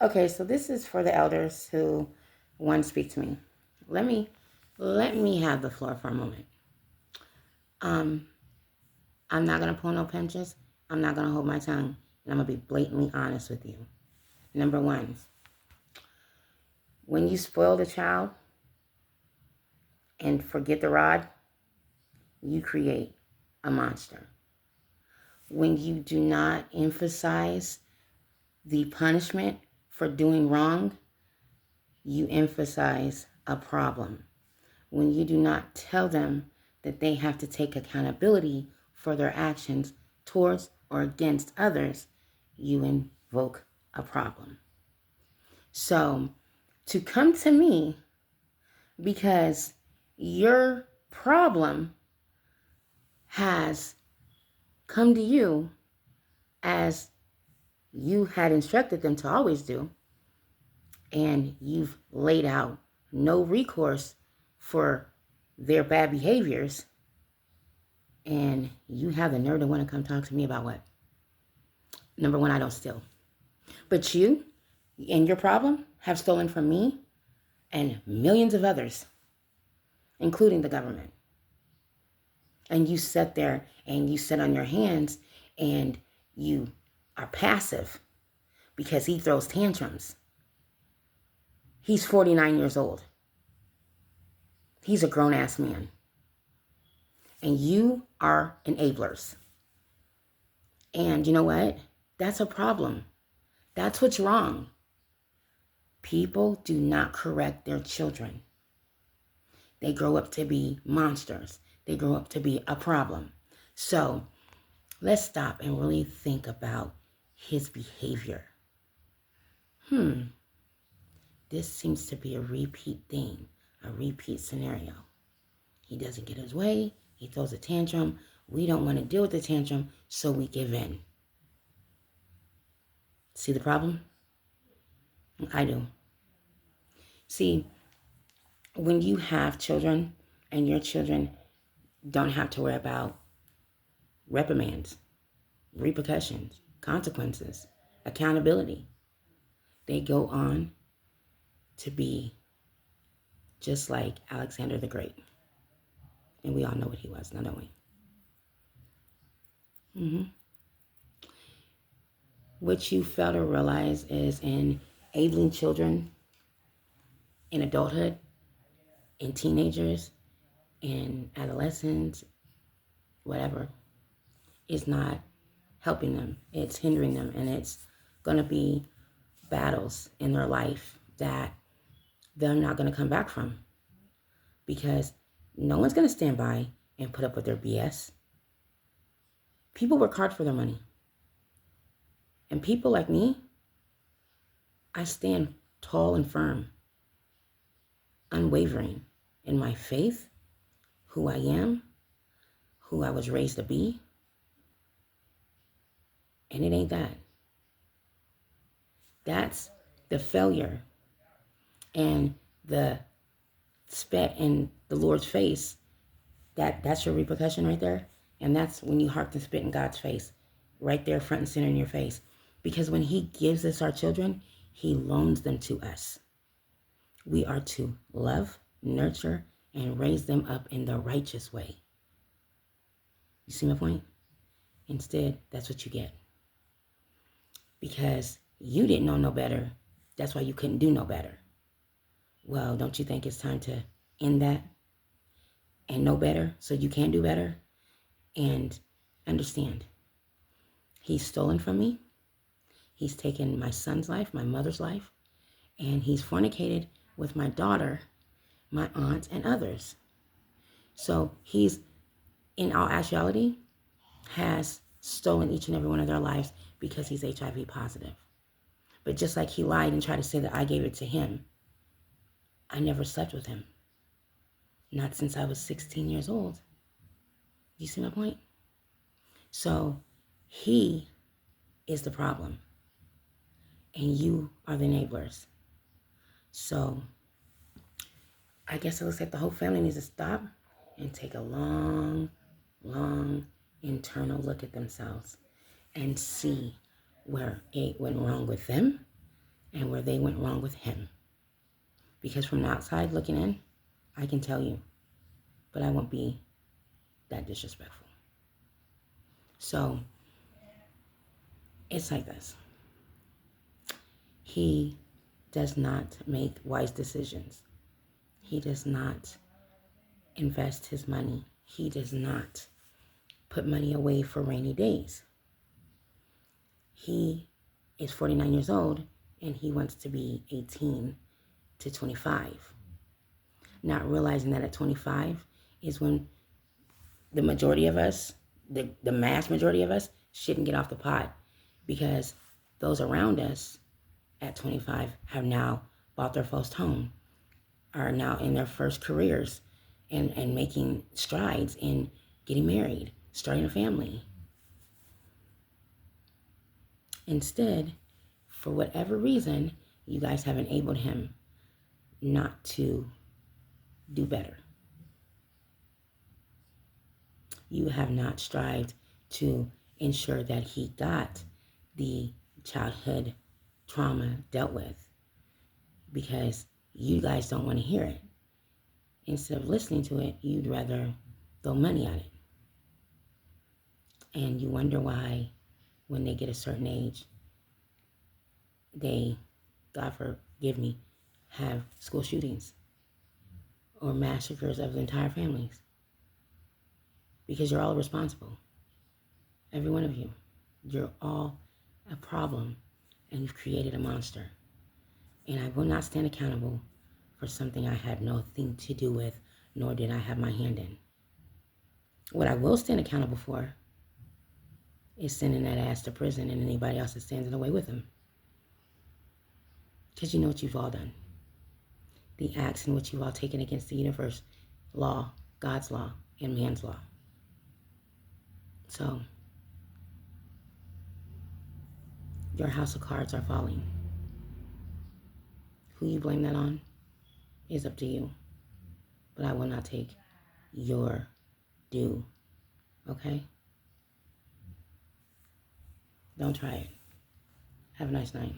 Okay, so this is for the elders who want to speak to me. Let me have the floor for a moment. Um, I'm not gonna pull no punches. I'm not gonna hold my tongue, and I'm gonna be blatantly honest with you. Number one, when you spoil the child and forget the rod, you create a monster. When you do not emphasize the punishment for doing wrong, you emphasize a problem. When you do not tell them that they have to take accountability for their actions towards or against others, you invoke a problem. So, to come to me because your problem has come to you as you had instructed them to always do, and you've laid out no recourse for their bad behaviors, and you have the nerve to want to come talk to me about what? Number one, I don't steal. But you and your problem have stolen from me and millions of others, including the government. And you sit there and you sit on your hands and you are passive because he throws tantrums. He's 49 years old. He's a grown ass man. And you are enablers. And you know what? That's a problem. That's what's wrong. People do not correct their children. They grow up to be monsters. They grow up to be a problem. So let's stop and really think about his behavior. This seems to be a repeat thing, a repeat scenario. He doesn't get his way. He throws a tantrum. We don't want to deal with the tantrum, so we give in. See the problem? I do. See, when you have children and your children don't have to worry about reprimands, repercussions, consequences, accountability, they go on to be just like Alexander the Great. And we all know what he was, now don't we? What you fail to realize is enabling children in adulthood, in teenagers, in adolescents, whatever, is not helping them. It's hindering them, and it's going to be battles in their life that they're not going to come back from because no one's going to stand by and put up with their BS. People work hard for their money. And people like me, I stand tall and firm, unwavering in my faith, who I am, who I was raised to be. And it ain't that. That's the failure and the spat in the Lord's face. That's your repercussion right there. And that's when you hark and spit in God's face, right there, front and center in your face. Because when he gives us our children, he loans them to us. We are to love, nurture, and raise them up in the righteous way. You see my point? Instead, that's what you get. Because you didn't know no better. That's why you couldn't do no better. Well, don't you think it's time to end that and know better so you can do better? And understand, he's stolen from me. He's taken my son's life, my mother's life, and he's fornicated with my daughter, my aunt, and others. So he's, in all actuality, has stolen each and every one of their lives because he's HIV positive. But just like he lied and tried to say that I gave it to him, I never slept with him. Not since I was 16 years old. You see my point? So he is the problem. And you are the enablers. So I guess it looks like the whole family needs to stop and take a long, long internal look at themselves and see where it went wrong with them and where they went wrong with him. Because from the outside looking in, I can tell you, but I won't be that disrespectful. So it's like this. He does not make wise decisions. He does not invest his money. He does not put money away for rainy days. He is 49 years old and he wants to be 18 to 25. Not realizing that at 25 is when the majority of us, the mass majority of us, shouldn't get off the pot, because those around us at 25 have now bought their first home, are now in their first careers, and making strides in getting married, starting a family. Instead, for whatever reason, you guys have enabled him not to do better. You have not strived to ensure that he got the childhood trauma dealt with, because you guys don't want to hear it. Instead of listening to it, you'd rather throw money at it. And you wonder why, when they get a certain age, they, God forgive me, have school shootings or massacres of the entire families. Because you're all responsible. Every one of you. You're all a problem, and you've created a monster. And I will not stand accountable for something I had nothing to do with, nor did I have my hand in. What I will stand accountable for is sending that ass to prison and anybody else that stands in the way with him. Because you know what you've all done. The acts in which you've all taken against the universe, law, God's law, and man's law. So, your house of cards are falling. Who you blame that on is up to you. But I will not take your due. Okay? Don't try it. Have a nice night.